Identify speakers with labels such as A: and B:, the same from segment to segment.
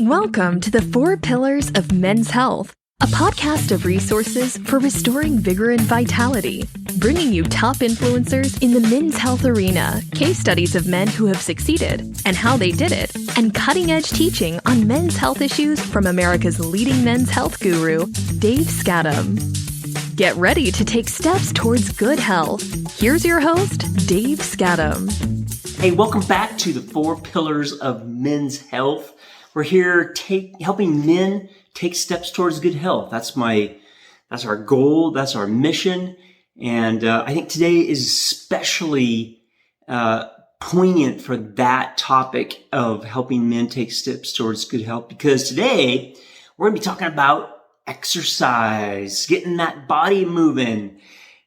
A: Welcome to the 4 Pillars of Men's Health, a podcast of resources for restoring vigor and vitality, bringing you top influencers in the men's health arena, case studies of men who have succeeded and how they did it, and cutting-edge teaching on men's health issues from America's leading men's health guru, Dave Skattum. Get ready to take steps towards good health. Here's your host, Dave Skattum.
B: Hey, welcome back to the 4 Pillars of Men's Health. We're here helping men take steps towards good health. That's our goal. That's our mission. And I think today is especially poignant for that topic of helping men take steps towards good health, because today we're going to be talking about exercise, getting that body moving.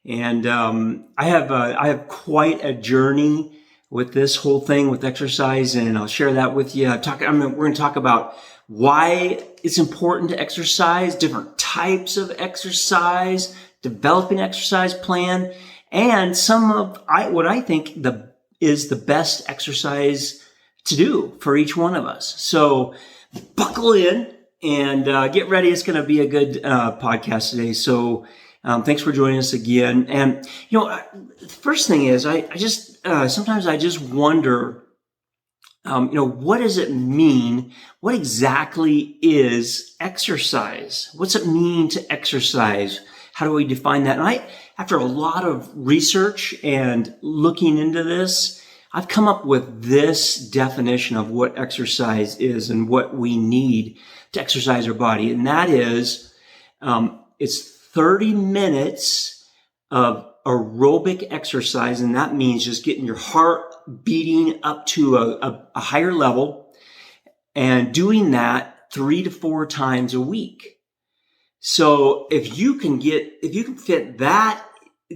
B: And I have quite a journey with this whole thing with exercise, and I'll share that with you. We're going to talk about why it's important to exercise, different types of exercise, developing an exercise plan, and some of what I think is the best exercise to do for each one of us. So buckle in and get ready. It's going to be a good podcast today. So thanks for joining us again. And the first thing is, sometimes I just wonder, what does it mean? What exactly is exercise? What's it mean to exercise? How do we define that? And after a lot of research and looking into this, I've come up with this definition of what exercise is and what we need to exercise our body. And that is, it's 30 minutes of aerobic exercise, and that means just getting your heart beating up to a higher level and doing that 3 to 4 times a week. So if you can fit that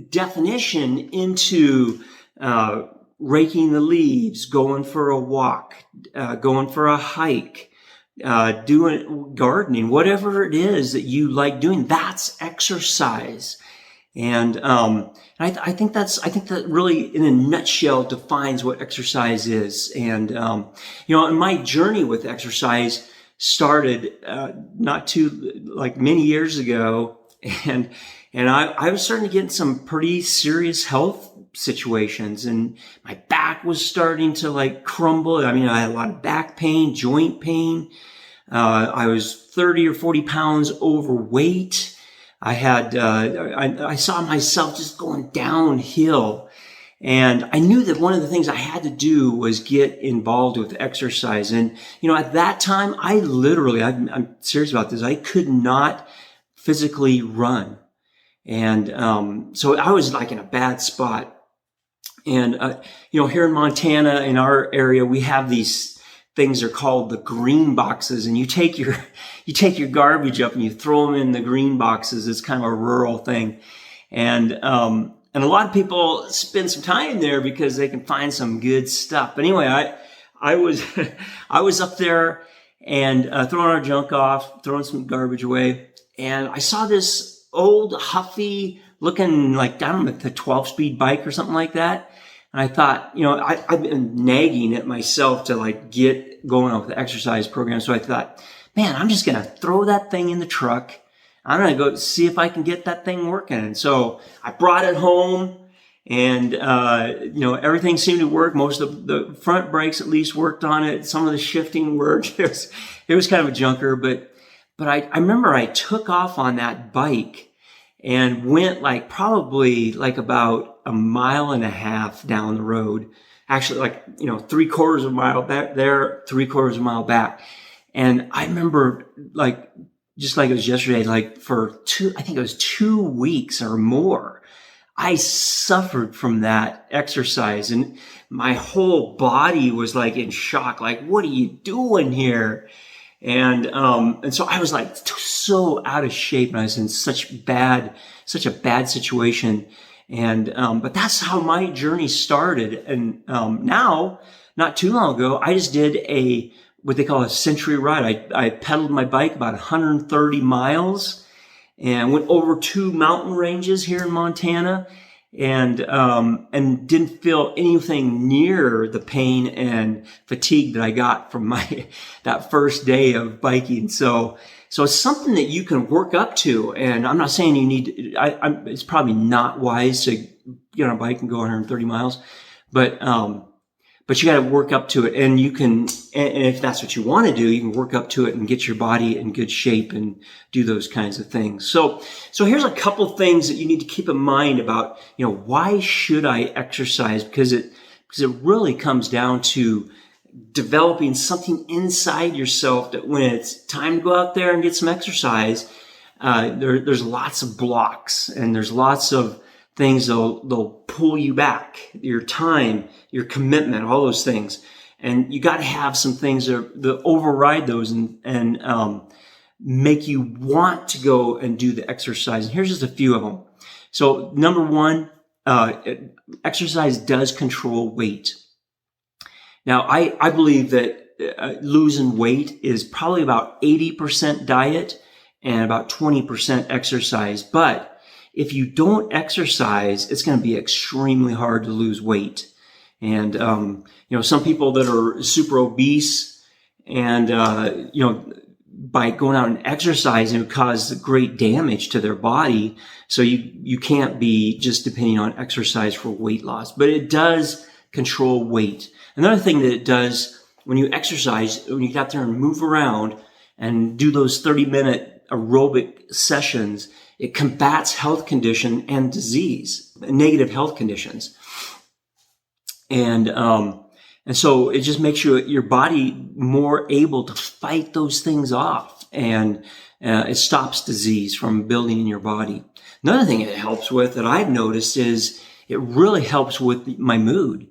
B: definition into raking the leaves, going for a walk, going for a hike, doing gardening, whatever it is that you like doing, that's exercise. And I think that really, in a nutshell, defines what exercise is. And and my journey with exercise started many years ago, and I was starting to get in some pretty serious health situations, and my back was starting to crumble. I mean, I had a lot of back pain, joint pain. I was 30 or 40 pounds overweight. I saw myself just going downhill, and I knew that one of the things I had to do was get involved with exercise. And, at that time, I'm serious about this, I could not physically run. And, so I was in a bad spot. And, here in Montana, in our area, we have these things are called the green boxes, and you take your garbage up and you throw them in the green boxes. It's kind of a rural thing. And a lot of people spend some time there because they can find some good stuff. But anyway, I was up there and throwing our junk off, throwing some garbage away, and I saw this old huffy looking the 12-speed bike or something like that. And I thought, I've been nagging at myself to get going on with the exercise program. So I thought, man, I'm just going to throw that thing in the truck. I'm going to go see if I can get that thing working. And so I brought it home, and, everything seemed to work. Most of the front brakes at least worked on it. Some of the shifting worked. It was kind of a junker, but I remember I took off on that bike and went probably about a mile and a half down the road. Actually, 3/4 of a mile back there, 3/4 of a mile back. And I remember just like it was yesterday, for 2 weeks or more, I suffered from that exercise, and my whole body was in shock. What are you doing here? And so I was so out of shape, and I was in such a bad situation. And, but that's how my journey started. And, now, not too long ago, I just did what they call a century ride. I pedaled my bike about 130 miles and went over 2 mountain ranges here in Montana. and didn't feel anything near the pain and fatigue that I got from that first day of biking. So it's something that you can work up to. And I'm not saying you need to, it's probably not wise to get on a bike and go 130 miles, but you got to work up to it. And you can, and if that's what you want to do, you can work up to it and get your body in good shape and do those kinds of things. So here's a couple things that you need to keep in mind about, why should I exercise? Because it really comes down to developing something inside yourself that when it's time to go out there and get some exercise, there's lots of blocks and there's lots of things they'll pull you back, your time, your commitment, all those things. And you got to have some things that override those and make you want to go and do the exercise. And here's just a few of them. So number one, exercise does control weight. Now, I believe that losing weight is probably about 80% diet and about 20% exercise. But if you don't exercise, it's going to be extremely hard to lose weight. And, some people that are super obese and, by going out and exercising it cause great damage to their body. So you can't be just depending on exercise for weight loss, but it does control weight. Another thing that it does when you exercise, when you get out there and move around and do those 30-minute aerobic sessions, it combats health condition and disease, negative health conditions. And so it just makes your body more able to fight those things off, and it stops disease from building in your body. Another thing it helps with that I've noticed is it really helps with my mood.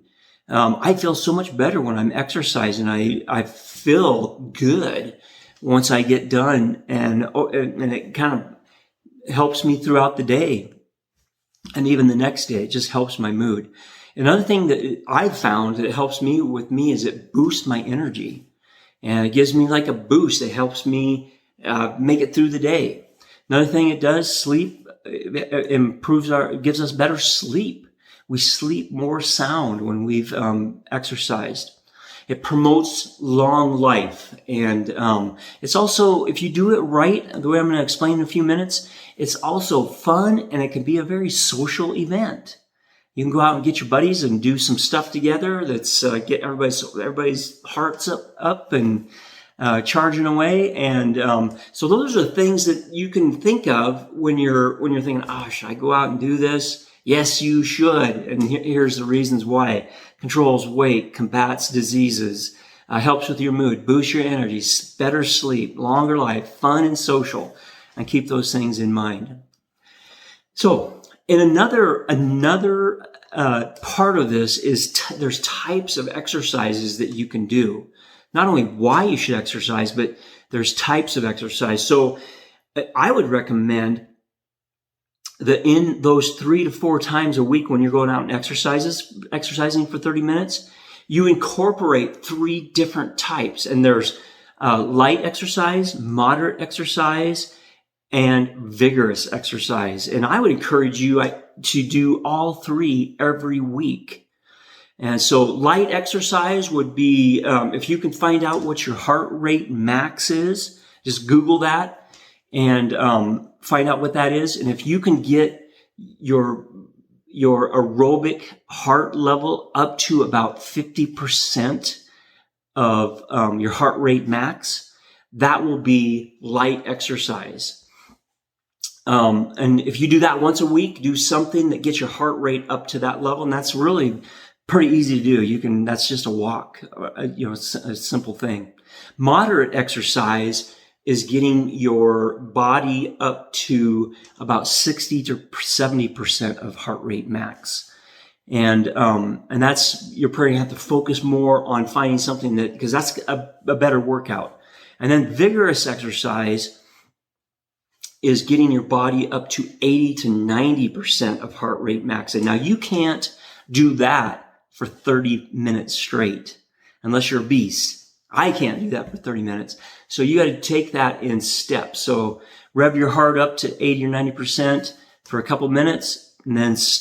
B: I feel so much better when I'm exercising. I feel good once I get done, and it kind of helps me throughout the day and even the next day. It just helps my mood. Another thing that I've found that it helps me is it boosts my energy, and it gives me like a boost. It helps me make it through the day. Another thing it does, sleep. It gives us better sleep. We sleep more sound when we've exercised. It promotes long life. And it's also, if you do it right, the way I'm going to explain in a few minutes, it's also fun, and it can be a very social event. You can go out and get your buddies and do some stuff together that's get everybody's hearts up and charging away. And so those are things that you can think of when you're thinking, should I go out and do this? Yes, you should. And here's the reasons why. Controls weight, combats diseases, helps with your mood, boosts your energy, better sleep, longer life, fun and social, and keep those things in mind. So, in another part of this is there's types of exercises that you can do. Not only why you should exercise, but there's types of exercise. So, I would recommend that in those 3 to 4 times a week when you're going out and exercising for 30 minutes, you incorporate 3 different types. And there's light exercise, moderate exercise, and vigorous exercise. And I would encourage you to do all 3 every week. And so light exercise would be, if you can find out what your heart rate max is, just Google that and find out what that is. And if you can get your aerobic heart level up to about 50% of your heart rate max, that will be light exercise. And if you do that once a week, do something that gets your heart rate up to that level, and that's really pretty easy to do. That's just a walk, a simple thing. Moderate exercise is getting your body up to about 60 to 70% of heart rate max. And that's, you're probably gonna have to focus more on finding something because that's a better workout. And then vigorous exercise is getting your body up to 80 to 90% of heart rate max. And now you can't do that for 30 minutes straight unless you're obese. I can't do that for 30 minutes. So you got to take that in steps. So rev your heart up to 80 or 90% for a couple minutes.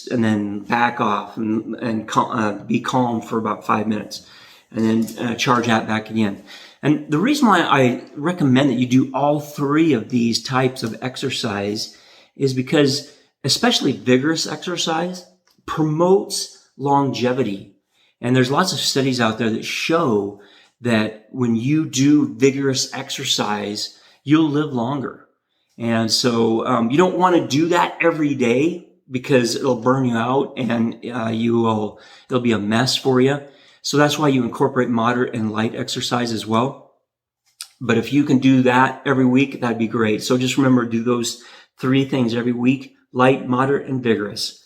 B: and then back off and be calm for about 5 minutes, and then charge that back again. And the reason why I recommend that you do all three of these types of exercise is because especially vigorous exercise promotes longevity. And there's lots of studies out there that show that when you do vigorous exercise, you'll live longer. And so you don't want to do that every day because it'll burn you out and it'll be a mess for you. So that's why you incorporate moderate and light exercise as well. But if you can do that every week, that'd be great. So just remember to do those three things every week: light, moderate, and vigorous.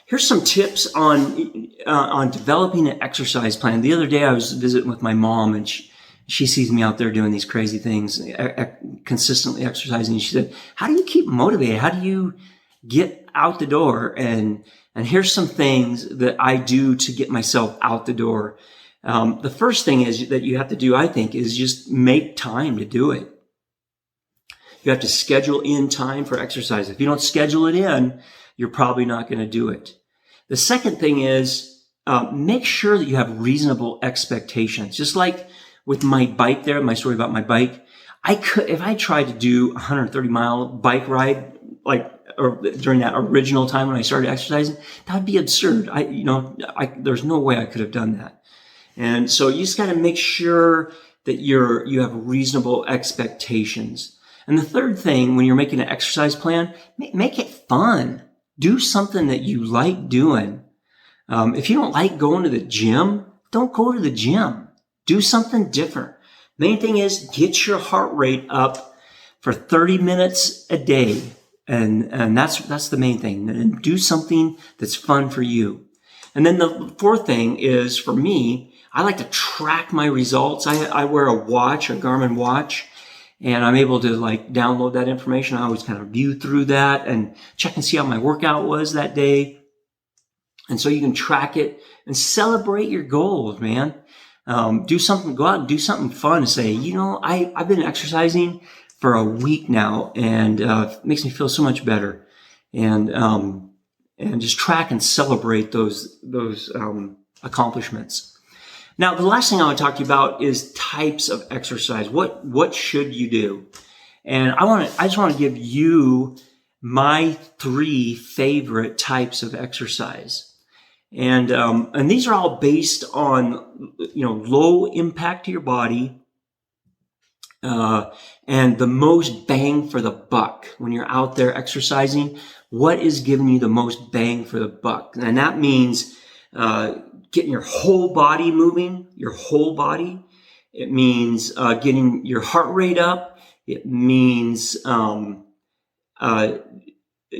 B: Here's some tips on developing an exercise plan. The other day I was visiting with my mom, and she sees me out there doing these crazy things, consistently exercising. And she said, "How do you keep motivated? How do you get out the door?" And here's some things that I do to get myself out the door. The first thing is that you have to do, I think, is just make time to do it. You have to schedule in time for exercise. If you don't schedule it in, you're probably not going to do it. The second thing is make sure that you have reasonable expectations. Just like with my bike there, my story about my bike, if I tried to do a 130-mile bike ride, or during that original time when I started exercising, that would be absurd. There's no way I could have done that. And so you just got to make sure that you have reasonable expectations. And the third thing, when you're making an exercise plan, make it fun. Do something that you like doing. If you don't like going to the gym, don't go to the gym. Do something different. Main thing is get your heart rate up for 30 minutes a day. And that's the main thing. And do something that's fun for you. And then the fourth thing is, for me, I like to track my results. I wear a watch, a Garmin watch, and I'm able to download that information. I always kind of view through that and check and see how my workout was that day. And so you can track it and celebrate your goals, man. Go out and do something fun and say, I've been exercising for a week now, and it makes me feel so much better. And just track and celebrate those accomplishments. Now, the last thing I want to talk to you about is types of exercise. What should you do? And I just want to give you my 3 favorite types of exercise. And these are all based on, low impact to your body, and the most bang for the buck. When you're out there exercising, what is giving you the most bang for the buck? And that means, getting your whole body moving, your whole body. It means getting your heart rate up. It means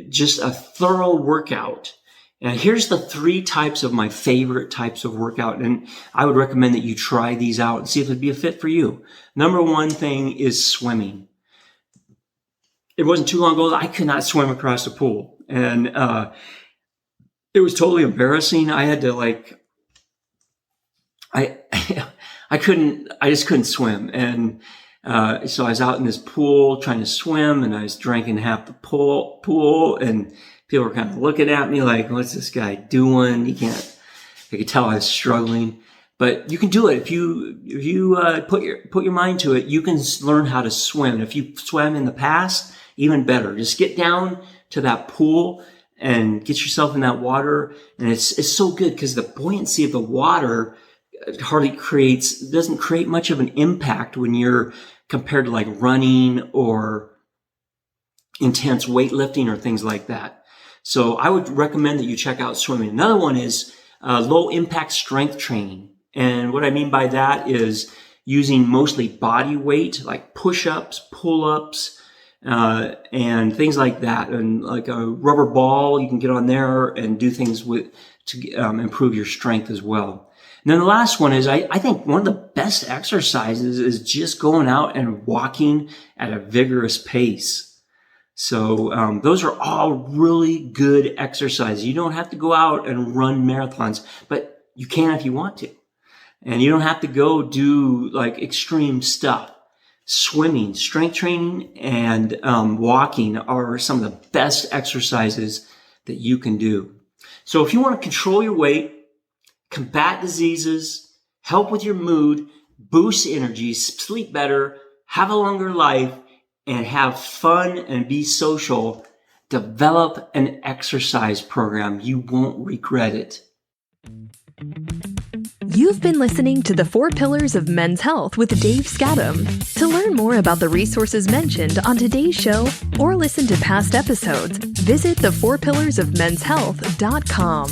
B: just a thorough workout. And here's the 3 types of my favorite types of workout. And I would recommend that you try these out and see if it'd be a fit for you. Number 1 thing is swimming. It wasn't too long ago that I could not swim across the pool. And it was totally embarrassing. I had to I just couldn't swim. And so I was out in this pool trying to swim, and I was drinking half the pool, and people were kind of looking at me like, what's this guy doing? I could tell I was struggling. But you can do it. If you put your mind to it, you can learn how to swim. If you swam in the past, even better. Just get down to that pool and get yourself in that water. And it's so good because the buoyancy of the water doesn't create much of an impact when you're compared to running or intense weightlifting or things like that. So I would recommend that you check out swimming. Another one is low impact strength training. And what I mean by that is using mostly body weight, like push-ups, pull-ups, and things like that. And like a rubber ball, you can get on there and do things to improve your strength as well. And then the last one is, I think one of the best exercises is just going out and walking at a vigorous pace. So those are all really good exercises. You don't have to go out and run marathons, but you can if you want to. And you don't have to go do extreme stuff. Swimming, strength training, and walking are some of the best exercises that you can do. So if you want to control your weight, combat diseases, help with your mood, boost energy, sleep better, have a longer life, and have fun and be social, develop an exercise program. You won't regret it.
A: You've been listening to The 4 Pillars of Men's Health with Dave Skattum. To learn more about the resources mentioned on today's show or listen to past episodes, visit the4pillarsofmenshealth.com.